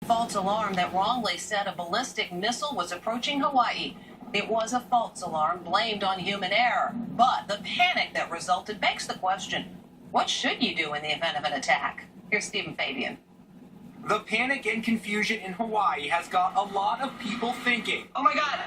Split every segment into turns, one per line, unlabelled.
False alarm that wrongly said a ballistic missile was approaching Hawaii. It was a false alarm blamed on human error, but the panic that resulted begs the question, what should you do in the event of an attack? Here's Stephen Fabian.
The panic and confusion in Hawaii has got a lot of people thinking,
Oh my God,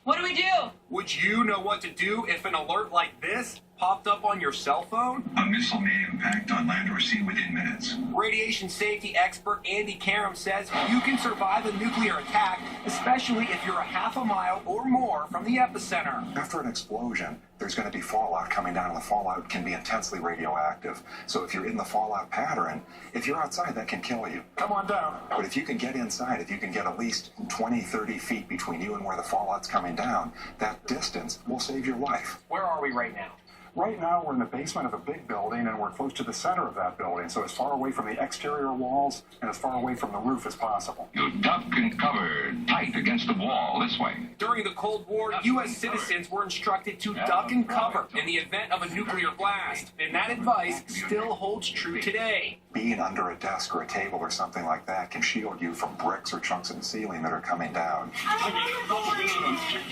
what do we do?
would you know what to do if an alert like this popped up on your cell phone?
A missile may impact on land or sea within minutes.
Radiation safety expert Andy Karam says you can survive a nuclear attack, especially if you're a half a mile or more from the epicenter.
After an explosion, there's going to be fallout coming down, and the fallout can be intensely radioactive. So if you're in the fallout pattern, if you're outside, that can kill you. Come on down. But if you can get inside, if you can get at least 20, 30 feet between you and where the fallout's coming down, that distance will save your life.
Where are we right now?
Right now, we're in the basement of a big building, and we're close to the center of that building, so as far away from the exterior walls and as far away from the roof as possible.
You duck and cover tight against the wall this way.
During the Cold War, U.S. citizens were instructed to duck and cover in the event of a nuclear blast, and that advice still holds true today.
Being under a desk or a table or something like that can shield you from bricks or chunks of the ceiling that are coming down.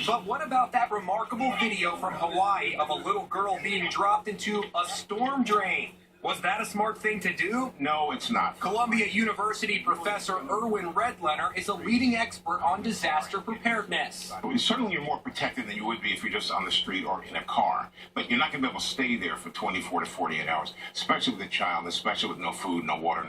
But what about that remarkable video from Hawaii of a little girl being dropped into a storm drain? Was that a smart thing to do?
No, it's not.
Columbia University professor Erwin Redlener is a leading expert on disaster preparedness.
Certainly you're more protected than you would be if you're just on the street or in a car. But you're not going to be able to stay there for 24 to 48 hours, especially with a child, especially with no food, no water,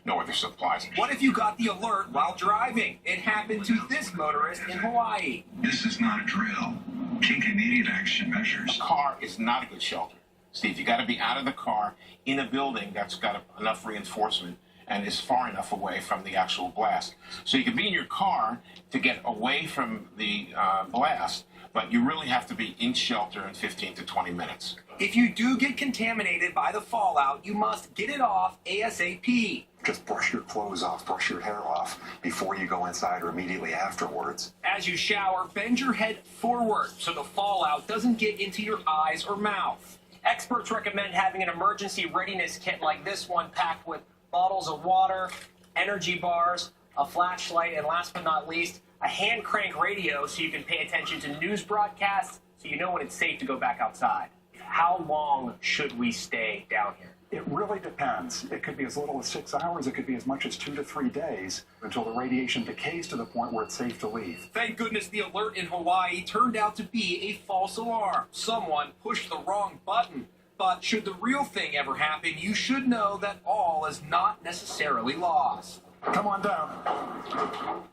no other supplies.
What if you got the alert while driving? It happened to this motorist in Hawaii.
This is not a drill. Take immediate action measures.
A car is not a good shelter. Steve, you got to be out of the car in a building that's got enough reinforcement and is far enough away from the actual blast. So you can be in your car to get away from the blast, but you really have to be in shelter in 15 to 20 minutes.
If you do get contaminated by the fallout, you must get it off ASAP.
Just brush your clothes off, brush your hair off before you go inside or immediately afterwards.
As you shower, bend your head forward so the fallout doesn't get into your eyes or mouth. Experts recommend having an emergency readiness kit like this one packed with bottles of water, energy bars, a flashlight, and last but not least, a hand crank radio so you can pay attention to news broadcasts so you know when it's safe to go back outside. How long should we stay down here?
It really depends. It could be as little as 6 hours. It could be as much as 2 to 3 days until the radiation decays to the point where it's safe to leave.
Thank goodness the alert in Hawaii turned out to be a false alarm. Someone pushed the wrong button. But should the real thing ever happen, you should know that all is not necessarily lost.
Come on down.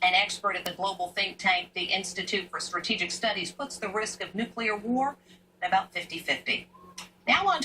An expert at the global think tank, the Institute for Strategic Studies, puts the risk of nuclear war at about 50-50. Now on